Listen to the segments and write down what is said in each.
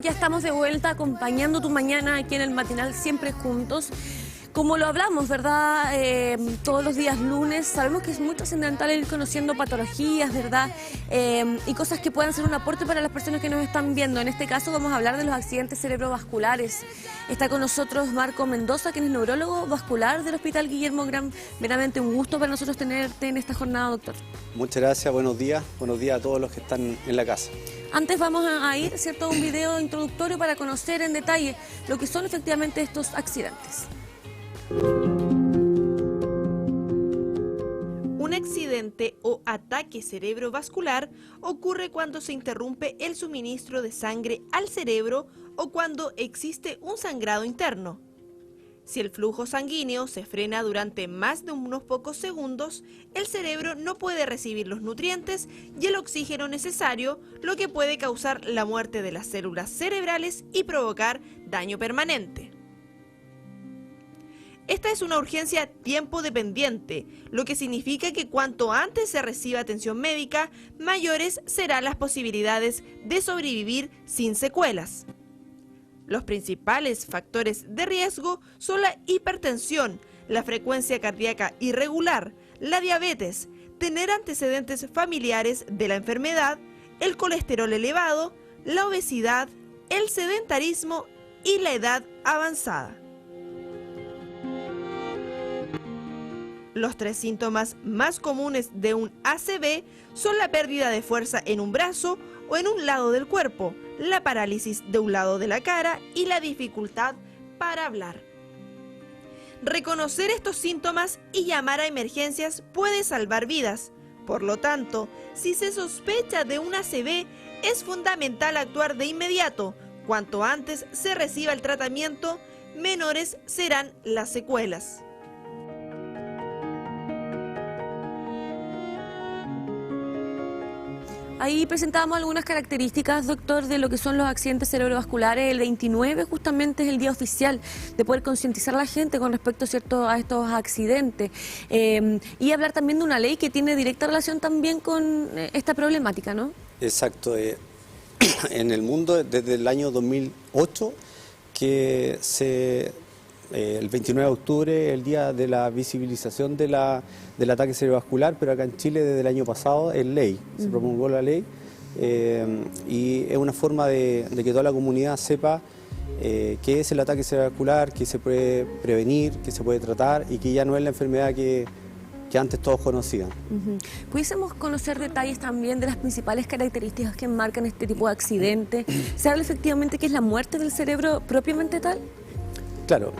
Ya estamos de vuelta acompañando tu mañana aquí en el matinal Siempre Juntos. Como lo hablamos, ¿verdad? Todos los días lunes, sabemos que es muy trascendental ir conociendo patologías, ¿verdad? Y cosas que puedan ser un aporte para las personas que nos están viendo. En este caso vamos a hablar de los accidentes cerebrovasculares. Está con nosotros Marco Mendoza, quien es neurólogo vascular del Hospital Guillermo Gran. Veramente un gusto para nosotros tenerte en esta jornada, doctor. Muchas gracias, buenos días a todos los que están en la casa. Antes vamos a ir, ¿cierto?, a un video introductorio para conocer en detalle lo que son efectivamente estos accidentes. Un accidente o ataque cerebrovascular ocurre cuando se interrumpe el suministro de sangre al cerebro o cuando existe un sangrado interno. Si el flujo sanguíneo se frena durante más de unos pocos segundos, el cerebro no puede recibir los nutrientes y el oxígeno necesario, lo que puede causar la muerte de las células cerebrales y provocar daño permanente. Esta es una urgencia tiempo dependiente, lo que significa que cuanto antes se reciba atención médica, mayores serán las posibilidades de sobrevivir sin secuelas. Los principales factores de riesgo son la hipertensión, la frecuencia cardíaca irregular, la diabetes, tener antecedentes familiares de la enfermedad, el colesterol elevado, la obesidad, el sedentarismo y la edad avanzada. Los tres síntomas más comunes de un ACV son la pérdida de fuerza en un brazo o en un lado del cuerpo, la parálisis de un lado de la cara y la dificultad para hablar. Reconocer estos síntomas y llamar a emergencias puede salvar vidas. Por lo tanto, si se sospecha de un ACV, es fundamental actuar de inmediato. Cuanto antes se reciba el tratamiento, menores serán las secuelas. Ahí presentábamos algunas características, doctor, de lo que son los accidentes cerebrovasculares. El 29 justamente es el día oficial de poder concientizar a la gente con respecto, ¿cierto?, a estos accidentes. Y hablar también de una ley que tiene directa relación también con esta problemática, ¿no? Exacto. En el mundo, desde el año 2008, que el 29 de octubre, el día de la visibilización del ataque cerebrovascular, pero acá en Chile desde el año pasado es ley, se promulgó la ley y es una forma de que toda la comunidad sepa qué es el ataque cerebrovascular, que se puede prevenir, que se puede tratar y que ya no es la enfermedad que antes todos conocían. ¿Pudiésemos conocer detalles también de las principales características que marcan este tipo de accidente? ¿Se habla efectivamente que es la muerte del cerebro propiamente tal? Claro,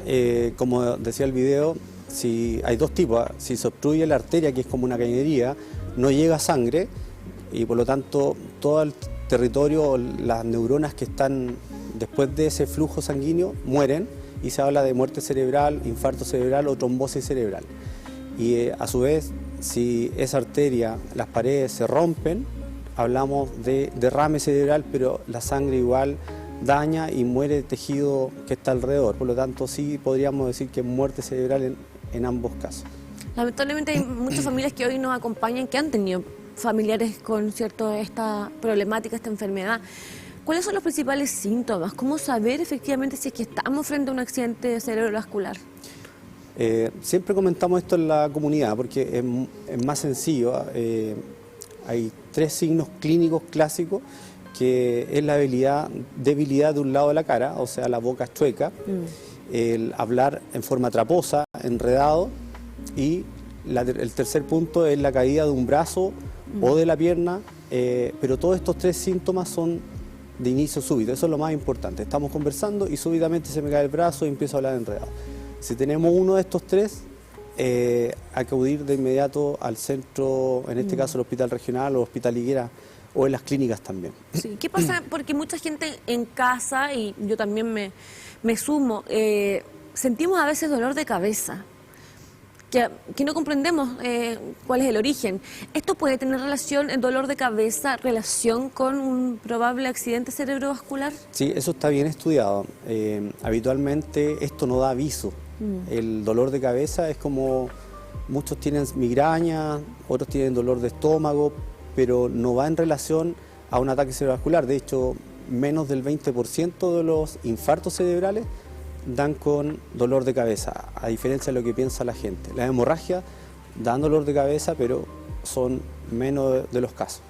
como decía el video, si hay dos tipos, si se obstruye la arteria, que es como una cañería, no llega sangre y por lo tanto todo el territorio, las neuronas que están después de ese flujo sanguíneo mueren y se habla de muerte cerebral, infarto cerebral o trombosis cerebral. Y a su vez, si esa arteria, las paredes se rompen, hablamos de derrame cerebral, pero la sangre igual daña y muere el tejido que está alrededor. Por lo tanto, sí podríamos decir que es muerte cerebral en ambos casos. Lamentablemente hay muchas familias que hoy nos acompañan que han tenido familiares con esta problemática, esta enfermedad. ¿Cuáles son los principales síntomas? ¿Cómo saber efectivamente si es que estamos frente a un accidente cerebrovascular? Siempre comentamos esto en la comunidad porque es más sencillo. Hay tres signos clínicos clásicos, que es la debilidad de un lado de la cara, o sea, la boca chueca, el hablar en forma traposa, enredado, y el tercer punto es la caída de un brazo o de la pierna, pero todos estos tres síntomas son de inicio súbito, eso es lo más importante. Estamos conversando y súbitamente se me cae el brazo y empiezo a hablar enredado. Si tenemos uno de estos tres, hay que acudir de inmediato al centro, en este caso el Hospital Regional o Hospital Higuera, o en las clínicas también. Sí. ¿Qué pasa? Porque mucha gente en casa, y yo también me sumo, sentimos a veces dolor de cabeza, que no comprendemos cuál es el origen. ¿Esto puede tener relación, el dolor de cabeza, relación con un probable accidente cerebrovascular? Sí, eso está bien estudiado. Habitualmente esto no da aviso. El dolor de cabeza es como muchos tienen migraña, otros tienen dolor de estómago, pero no va en relación a un ataque cerebrovascular. De hecho, menos del 20% de los infartos cerebrales dan con dolor de cabeza, a diferencia de lo que piensa la gente. Las hemorragias dan dolor de cabeza, pero son menos de los casos.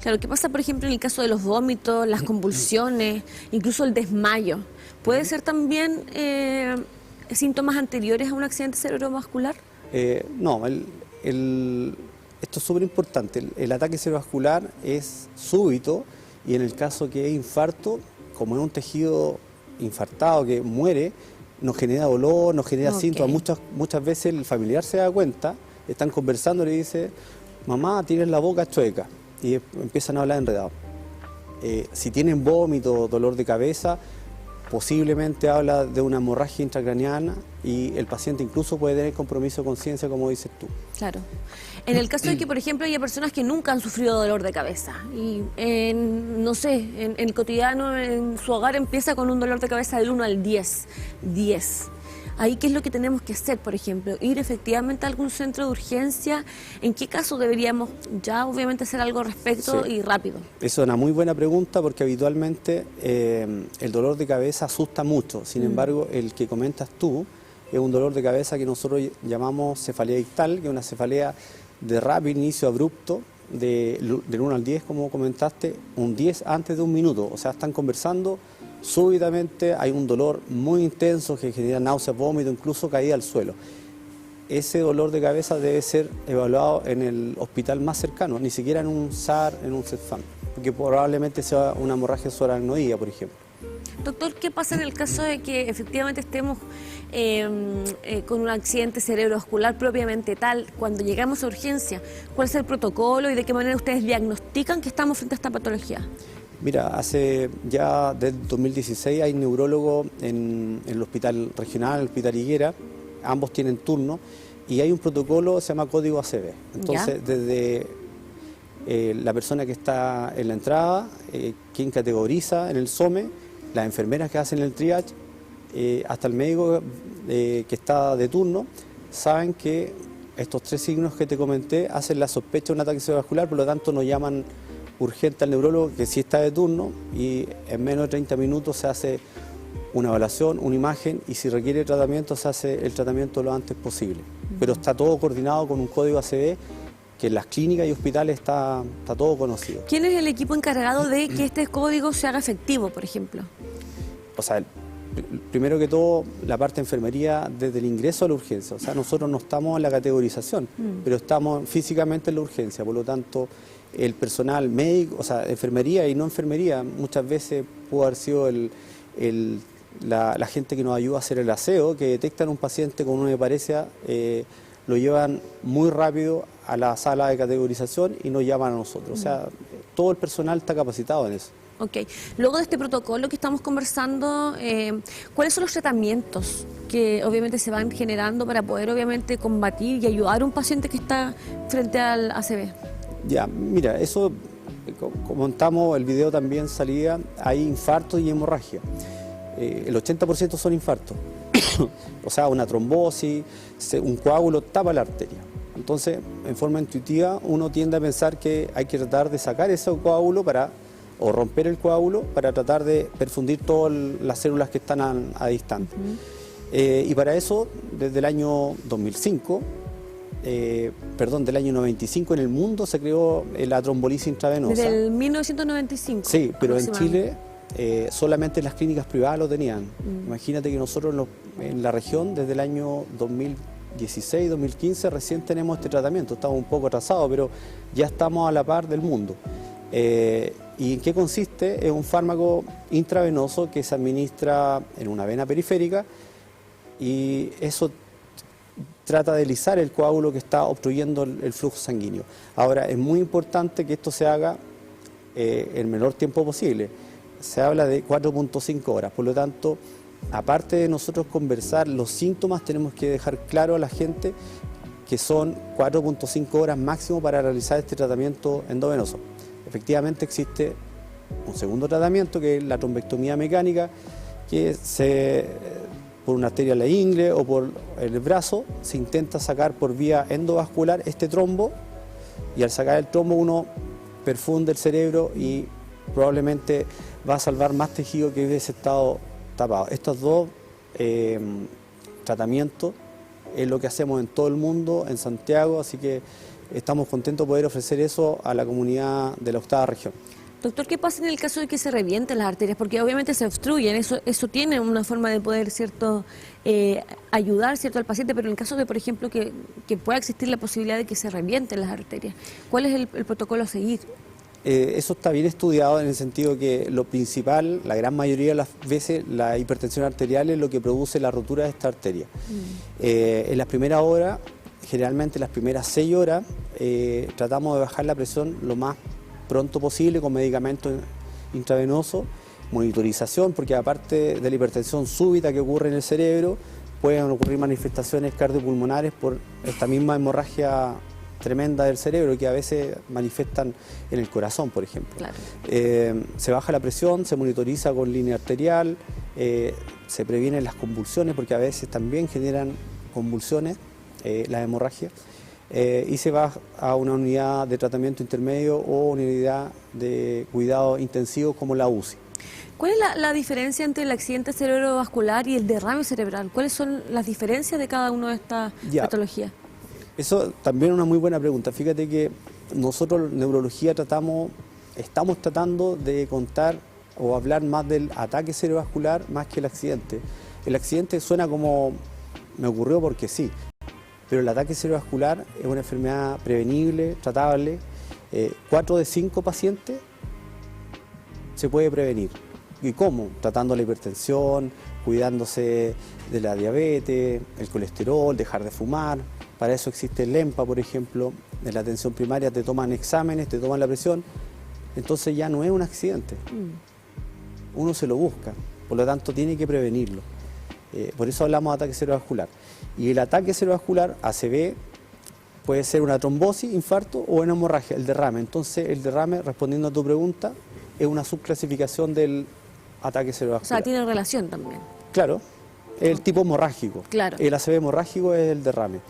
Claro, ¿qué pasa, por ejemplo, en el caso de los vómitos, las convulsiones, incluso el desmayo? ¿Puede ser también síntomas anteriores a un accidente cerebrovascular? No, esto es súper importante. El ataque cerebrovascular es súbito y en el caso que es infarto, como es un tejido infartado que muere, nos genera dolor, nos genera síntomas. Muchas veces el familiar se da cuenta, están conversando y le dice, mamá, tienes la boca chueca, y empiezan a hablar enredado. Si tienen vómito, dolor de cabeza, posiblemente habla de una hemorragia intracraneana y el paciente incluso puede tener compromiso de conciencia, como dices tú. Claro. En el caso de que, por ejemplo, haya personas que nunca han sufrido dolor de cabeza y, no sé, en el cotidiano, en su hogar empieza con un dolor de cabeza del 1 al 10. Ahí, ¿qué es lo que tenemos que hacer, por ejemplo? ¿Ir efectivamente a algún centro de urgencia? ¿En qué caso deberíamos ya, obviamente, hacer algo al respecto y rápido? Eso es una muy buena pregunta porque habitualmente el dolor de cabeza asusta mucho. Sin embargo, el que comentas tú es un dolor de cabeza que nosotros llamamos cefalea ictal, que es una cefalea de rápido inicio abrupto, del 1 al 10, como comentaste, un 10 antes de un minuto. O sea, están conversando, súbitamente hay un dolor muy intenso que genera náuseas, vómito, incluso caída al suelo. Ese dolor de cabeza debe ser evaluado en el hospital más cercano, ni siquiera en un SAR, en un CEFAM, porque probablemente sea una hemorragia subaracnoidea, por ejemplo. Doctor, ¿qué pasa en el caso de que efectivamente estemos con un accidente cerebrovascular propiamente tal? Cuando llegamos a urgencia, ¿cuál es el protocolo y de qué manera ustedes diagnostican que estamos frente a esta patología? Mira, hace ya desde 2016 hay neurólogos en el hospital regional, el hospital Higuera, ambos tienen turno y hay un protocolo que se llama código ACV. Entonces, desde la persona que está en la entrada, quien categoriza en el SOME, las enfermeras que hacen el triage, hasta el médico que está de turno, saben que estos 3 signos que te comenté hacen la sospecha de un ataque cerebrovascular, por lo tanto nos llaman urgente al neurólogo que sí está de turno y en menos de 30 minutos se hace una evaluación, una imagen y si requiere tratamiento se hace el tratamiento lo antes posible. Pero está todo coordinado con un código ACV que en las clínicas y hospitales está todo conocido. ¿Quién es el equipo encargado de que este código se haga efectivo, por ejemplo? O sea, primero que todo, la parte de enfermería desde el ingreso a la urgencia. O sea, nosotros no estamos en la categorización, pero estamos físicamente en la urgencia. Por lo tanto, el personal médico, o sea, enfermería y no enfermería, muchas veces pudo haber sido la gente que nos ayuda a hacer el aseo, que detectan un paciente con una hemorragia, lo llevan muy rápido a la sala de categorización y nos llaman a nosotros. O sea, todo el personal está capacitado en eso. Ok. Luego de este protocolo que estamos conversando, ¿cuáles son los tratamientos que obviamente se van generando para poder obviamente combatir y ayudar a un paciente que está frente al ACV? Ya, mira, eso, como contamos, el video también salía, hay infartos y hemorragia. El 80% son infartos. O sea, una trombosis, un coágulo tapa la arteria. Entonces, en forma intuitiva, uno tiende a pensar que hay que tratar de sacar ese coágulo o romper el coágulo para tratar de perfundir todas las células que están a distancia. Y para eso, desde el año 2005, del año 95 en el mundo se creó la trombolisis intravenosa. Desde el 1995. Sí, pero en Chile solamente las clínicas privadas lo tenían. Imagínate que nosotros en la región desde el año 2016, 2015 recién tenemos este tratamiento. Estamos un poco atrasados, pero ya estamos a la par del mundo. ¿Y en qué consiste? Es un fármaco intravenoso que se administra en una vena periférica y eso trata de lisar el coágulo que está obstruyendo el flujo sanguíneo. Ahora, es muy importante que esto se haga en el menor tiempo posible. Se habla de 4.5 horas, por lo tanto, aparte de nosotros conversar los síntomas, tenemos que dejar claro a la gente que son 4.5 horas máximo para realizar este tratamiento endovenoso. Efectivamente existe un segundo tratamiento que es la trombectomía mecánica, que por una arteria de la ingle o por el brazo se intenta sacar por vía endovascular este trombo y al sacar el trombo uno perfunde el cerebro y probablemente va a salvar más tejido que hubiese estado tapado. Estos dos tratamientos es lo que hacemos en todo el mundo, en Santiago, así que estamos contentos de poder ofrecer eso a la comunidad de la octava región. Doctor, ¿qué pasa en el caso de que se revienten las arterias? Porque obviamente se obstruyen, eso tiene una forma de poder, ¿cierto?, ayudar, ¿cierto?, al paciente, pero en el caso de, por ejemplo, que pueda existir la posibilidad de que se revienten las arterias, ¿cuál es el protocolo a seguir? Eso está bien estudiado en el sentido que lo principal, la gran mayoría de las veces, la hipertensión arterial es lo que produce la rotura de esta arteria. En las primeras horas, generalmente las primeras 6 horas, tratamos de bajar la presión lo más pronto posible con medicamentos intravenosos, monitorización, porque aparte de la hipertensión súbita que ocurre en el cerebro, pueden ocurrir manifestaciones cardiopulmonares por esta misma hemorragia tremenda del cerebro que a veces manifiestan en el corazón, por ejemplo. Claro. Se baja la presión, se monitoriza con línea arterial, se previenen las convulsiones, porque a veces también generan convulsiones, las hemorragias. Y se va a una unidad de tratamiento intermedio o una unidad de cuidado intensivo como la UCI. ¿Cuál es la diferencia entre el accidente cerebrovascular y el derrame cerebral? ¿Cuáles son las diferencias de cada una de estas patologías? Eso también es una muy buena pregunta. Fíjate que nosotros en neurología estamos tratando de contar o hablar más del ataque cerebrovascular más que el accidente. El accidente suena como me ocurrió porque sí. Pero el ataque cerebrovascular es una enfermedad prevenible, tratable. 4 de 5 pacientes se puede prevenir. ¿Y cómo? Tratando la hipertensión, cuidándose de la diabetes, el colesterol, dejar de fumar. Para eso existe el EMPA, por ejemplo. En la atención primaria te toman exámenes, te toman la presión. Entonces ya no es un accidente. Uno se lo busca, por lo tanto tiene que prevenirlo. Por eso hablamos de ataque cerebrovascular. Y el ataque cerebrovascular, ACV, puede ser una trombosis, infarto o una hemorragia, el derrame. Entonces el derrame, respondiendo a tu pregunta, es una subclasificación del ataque cerebrovascular. O sea, tiene relación también. Claro, es el tipo hemorrágico. Claro. El ACV hemorrágico es el derrame.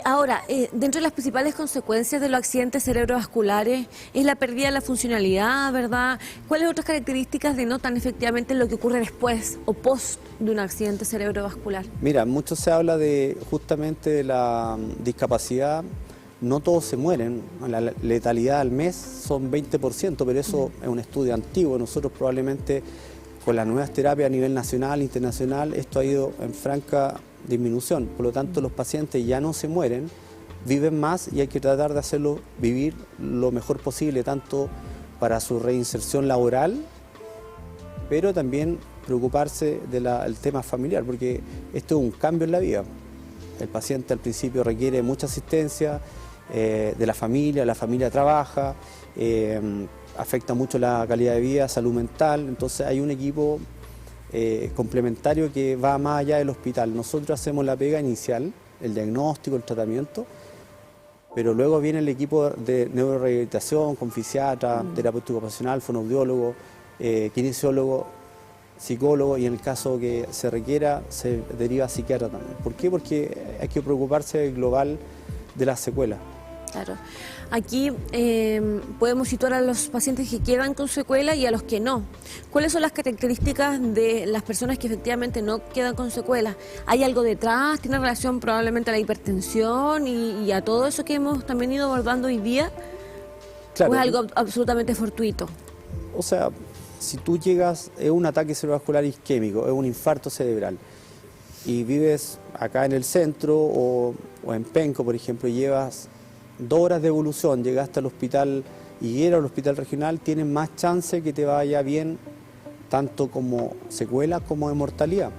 Ahora, dentro de las principales consecuencias de los accidentes cerebrovasculares es la pérdida de la funcionalidad, ¿verdad? ¿Cuáles otras características denotan efectivamente lo que ocurre después o post de un accidente cerebrovascular? Mira, mucho se habla justamente de la discapacidad. No todos se mueren, la letalidad al mes son 20%, pero eso es un estudio antiguo. Nosotros probablemente con las nuevas terapias a nivel nacional, internacional, esto ha ido en franca disminución. Por lo tanto, los pacientes ya no se mueren, viven más y hay que tratar de hacerlo vivir lo mejor posible, tanto para su reinserción laboral, pero también preocuparse del tema familiar, porque esto es un cambio en la vida. El paciente al principio requiere mucha asistencia de la familia trabaja, afecta mucho la calidad de vida, salud mental, entonces hay un equipo complementario que va más allá del hospital. Nosotros hacemos la pega inicial, el diagnóstico, el tratamiento, pero luego viene el equipo de neurorehabilitación con fisiatra, terapeuta ocupacional, fonoaudiólogo, kinesiólogo, psicólogo y en el caso que se requiera se deriva a psiquiatra también. ¿Por qué? Porque hay que preocuparse global de las secuelas. Claro. Aquí podemos situar a los pacientes que quedan con secuelas y a los que no. ¿Cuáles son las características de las personas que efectivamente no quedan con secuelas? ¿Hay algo detrás? ¿Tiene relación probablemente a la hipertensión y a todo eso que hemos también ido abordando hoy día? Claro. ¿O es algo absolutamente fortuito? O sea, si tú llegas, es un ataque cerebrovascular isquémico, es un infarto cerebral, y vives acá en el centro o en Penco, por ejemplo, y llevas 2 horas de evolución, llegaste al hospital Higuera o al hospital regional, tienes más chance que te vaya bien, tanto como secuela como de mortalidad.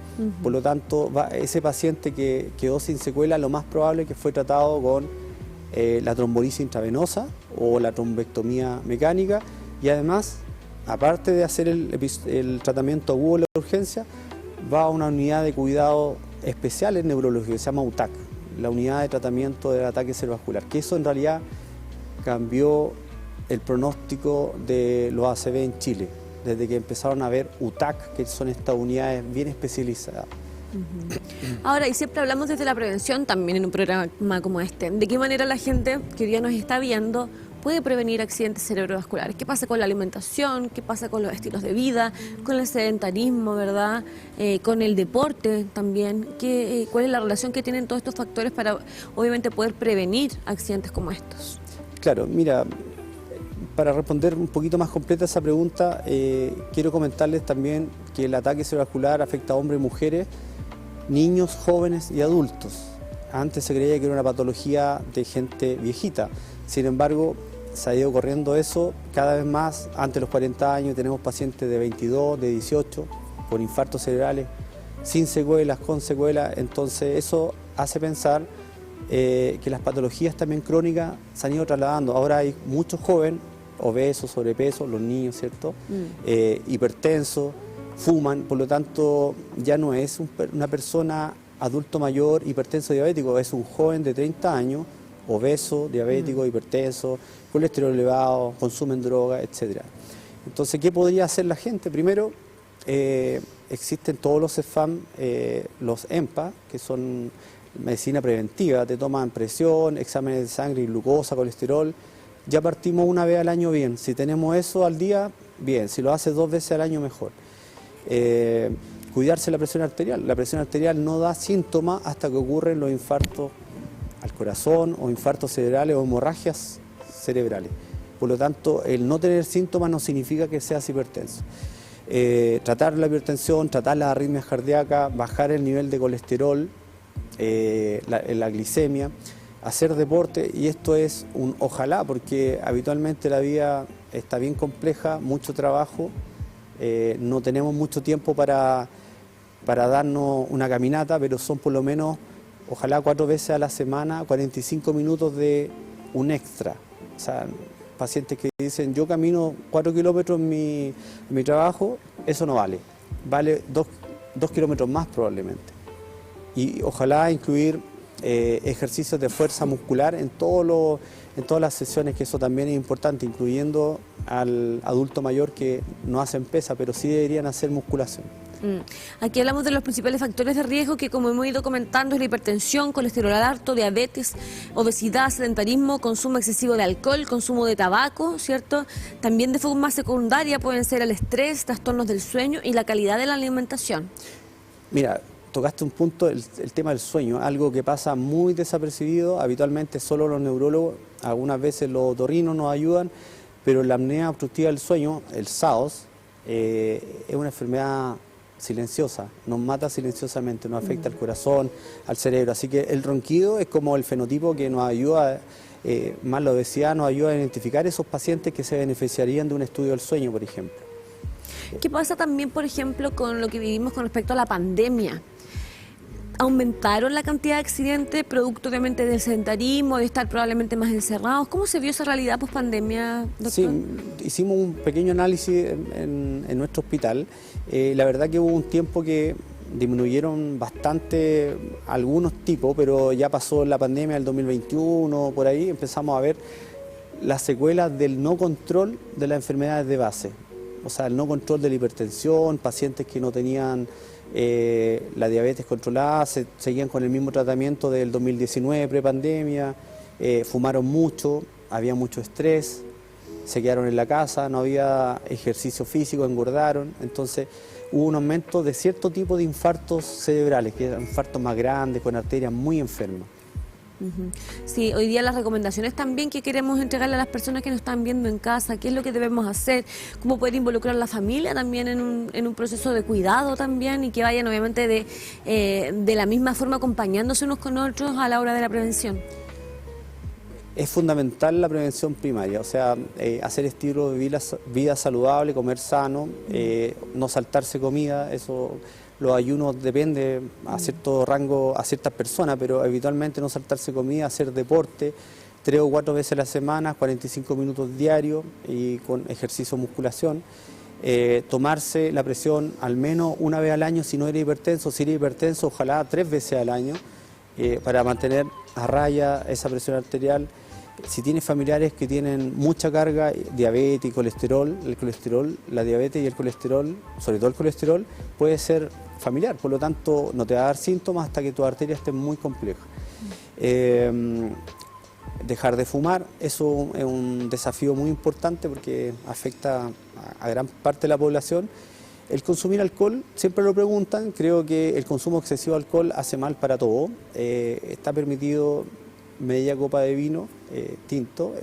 Por lo tanto, ese paciente que quedó sin secuela, lo más probable es que fue tratado con la trombolisis intravenosa o la trombectomía mecánica, y además, aparte de hacer el tratamiento agudo de la urgencia, va a una unidad de cuidado especial en neurología que se llama UTAC, la unidad de tratamiento del ataque cerebrovascular, que eso en realidad cambió el pronóstico de los ACV en Chile, desde que empezaron a ver UTAC, que son estas unidades bien especializadas. Ahora, y siempre hablamos desde la prevención también en un programa como este. ¿De qué manera la gente que hoy día nos está viendo puede prevenir accidentes cerebrovasculares. ¿Qué pasa con la alimentación? ¿Qué pasa con los estilos de vida? ¿Con el sedentarismo, verdad? ¿Con el deporte también? ¿Cuál es la relación que tienen todos estos factores para, obviamente, poder prevenir accidentes como estos? Claro, mira, para responder un poquito más completa esa pregunta, quiero comentarles también que el ataque cerebrovascular afecta a hombres y mujeres, niños, jóvenes y adultos. Antes se creía que era una patología de gente viejita, sin embargo, se ha ido corriendo eso cada vez más. Antes de los 40 años tenemos pacientes de 22, de 18, con infartos cerebrales, sin secuelas, con secuelas. Entonces eso hace pensar que las patologías también crónicas se han ido trasladando. Ahora hay muchos jóvenes, obesos, sobrepeso, los niños, ¿cierto? Hipertensos, fuman, por lo tanto ya no es una persona adulto mayor, hipertenso, diabético, es un joven de 30 años, obeso, diabético, hipertenso, colesterol elevado, consumen droga, etc. Entonces, ¿qué podría hacer la gente? Primero, existen todos los CEFAM, los EMPA, que son medicina preventiva, te toman presión, exámenes de sangre, glucosa, colesterol. Ya partimos una vez al año bien. Si tenemos eso al día, bien. Si lo haces 2 veces al año, mejor. Cuidarse la presión arterial. La presión arterial no da síntomas hasta que ocurren los infartos al corazón o infartos cerebrales o hemorragias cerebrales. Por lo tanto, el no tener síntomas no significa que seas hipertenso. Tratar la hipertensión, tratar las arritmias cardíacas, bajar el nivel de colesterol, la glicemia, hacer deporte, y esto es un ojalá, porque habitualmente la vida está bien compleja, mucho trabajo, no tenemos mucho tiempo para darnos una caminata, pero son por lo menos, ojalá 4 veces a la semana, 45 minutos de un extra. O sea, pacientes que dicen, yo camino 4 kilómetros en mi trabajo, eso no vale, vale 2 kilómetros más probablemente. Y ojalá incluir ejercicios de fuerza muscular en todas las sesiones, que eso también es importante, incluyendo al adulto mayor que no hacen pesa, pero sí deberían hacer musculación. Aquí hablamos de los principales factores de riesgo que, como hemos ido comentando, es la hipertensión, colesterol alto, diabetes, obesidad, sedentarismo, consumo excesivo de alcohol, consumo de tabaco, ¿cierto? También de forma secundaria pueden ser el estrés, trastornos del sueño y la calidad de la alimentación. Mira, tocaste un punto, el tema del sueño, algo que pasa muy desapercibido. Habitualmente solo los neurólogos, algunas veces los otorrinos nos ayudan, pero la apnea obstructiva del sueño, el SAOS, es una enfermedad silenciosa, nos mata silenciosamente, nos afecta al corazón, al cerebro. Así que el ronquido es como el fenotipo que nos ayuda, más la obesidad nos ayuda a identificar esos pacientes que se beneficiarían de un estudio del sueño, por ejemplo. ¿Qué pasa también, por ejemplo, con lo que vivimos con respecto a la pandemia? ¿Aumentaron la cantidad de accidentes producto obviamente del sedentarismo, de estar probablemente más encerrados? ¿Cómo se vio esa realidad post-pandemia, doctor? Sí, hicimos un pequeño análisis en nuestro hospital. La verdad que hubo un tiempo que disminuyeron bastante algunos tipos, pero ya pasó la pandemia del 2021, por ahí empezamos a ver las secuelas del no control de las enfermedades de base. O sea, el no control de la hipertensión, pacientes que no tenían la diabetes controlada, seguían con el mismo tratamiento del 2019, prepandemia, fumaron mucho, había mucho estrés, se quedaron en la casa, no había ejercicio físico, engordaron. Entonces hubo un aumento de cierto tipo de infartos cerebrales, que eran infartos más grandes, con arterias muy enfermas. Sí, hoy día las recomendaciones también que queremos entregarle a las personas que nos están viendo en casa, qué es lo que debemos hacer, cómo poder involucrar a la familia también en un proceso de cuidado también, y que vayan obviamente de la misma forma acompañándose unos con otros a la hora de la prevención. Es fundamental la prevención primaria, o sea, hacer estilo de vida saludable, comer sano, no saltarse comida. Eso, los ayunos depende a cierto rango, a ciertas personas, pero habitualmente no saltarse comida, hacer deporte 3 o 4 veces a la semana, 45 minutos diarios y con ejercicio de musculación. Tomarse la presión al menos una vez al año si no eres hipertenso. Si eres hipertenso, ojalá 3 veces al año, para mantener a raya esa presión arterial. Si tienes familiares que tienen mucha carga, diabetes y colesterol, la diabetes y el colesterol, sobre todo el colesterol, puede ser familiar, por lo tanto no te va a dar síntomas hasta que tu arteria esté muy compleja. Dejar de fumar, eso es un desafío muy importante porque afecta a gran parte de la población. El consumir alcohol, siempre lo preguntan, creo que el consumo excesivo de alcohol hace mal para todo. Está permitido media copa de vino tinto,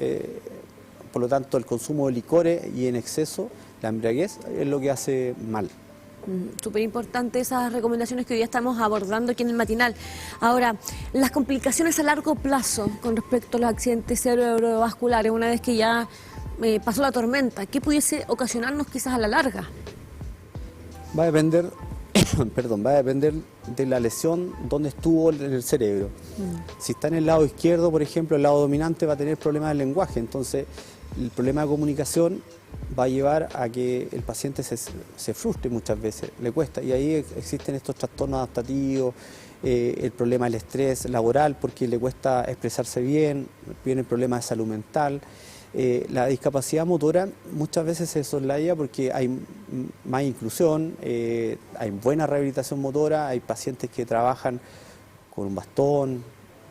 por lo tanto el consumo de licores y en exceso, la embriaguez, es lo que hace mal. Súper importante esas recomendaciones que hoy día estamos abordando aquí en el matinal. Ahora, las complicaciones a largo plazo con respecto a los accidentes cerebrovasculares, una vez que ya pasó la tormenta, ¿qué pudiese ocasionarnos quizás a la larga? Va a depender, perdón, va a depender de la lesión donde estuvo en el cerebro. Si está en el lado izquierdo, por ejemplo, el lado dominante va a tener problemas de lenguaje, entonces el problema de comunicación va a llevar a que el paciente se frustre muchas veces, le cuesta, y ahí existen estos trastornos adaptativos, el problema del estrés laboral porque le cuesta expresarse bien, viene el problema de salud mental. La discapacidad motora muchas veces se soslaya porque hay más inclusión, hay buena rehabilitación motora, hay pacientes que trabajan con un bastón,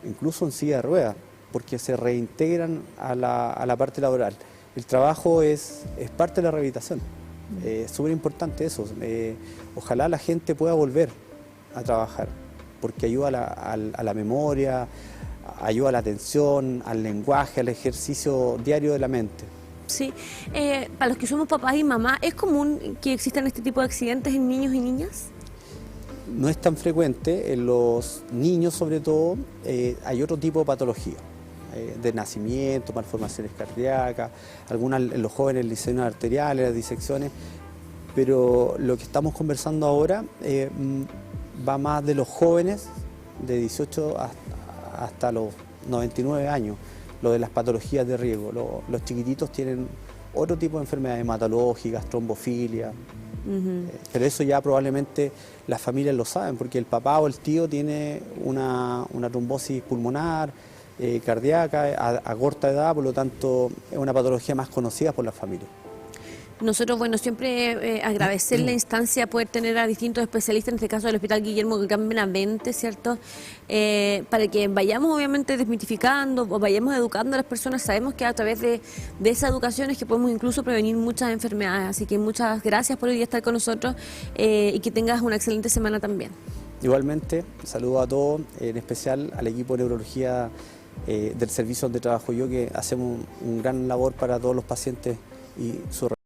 incluso en silla de ruedas, porque se reintegran a la parte laboral. El trabajo es parte de la rehabilitación, es súper importante eso. Ojalá la gente pueda volver a trabajar, porque ayuda a la memoria, ayuda a la atención, al lenguaje, al ejercicio diario de la mente. Sí, para los que somos papás y mamás, ¿es común que existan este tipo de accidentes en niños y niñas? No es tan frecuente, en los niños sobre todo hay otro tipo de patología, de nacimiento, malformaciones cardíacas, algunas en los jóvenes, lesiones arteriales, las disecciones, pero lo que estamos conversando ahora va más de los jóvenes de 18 hasta los 99 años, lo de las patologías de riesgo. Los chiquititos tienen otro tipo de enfermedades hematológicas, trombofilia, pero eso ya probablemente las familias lo saben, porque el papá o el tío tiene una trombosis pulmonar, cardíaca, a corta edad, por lo tanto es una patología más conocida por la familia. Nosotros, bueno, siempre agradecer la instancia, poder tener a distintos especialistas, en este caso del Hospital Guillermo Benavente, ¿cierto? Para que vayamos obviamente desmitificando o vayamos educando a las personas. Sabemos que a través de esa educación es que podemos incluso prevenir muchas enfermedades. Así que muchas gracias por hoy día estar con nosotros y que tengas una excelente semana también. Igualmente, saludo a todos, en especial al equipo de neurología del servicio donde trabajo yo, que hacemos un gran labor para todos los pacientes y su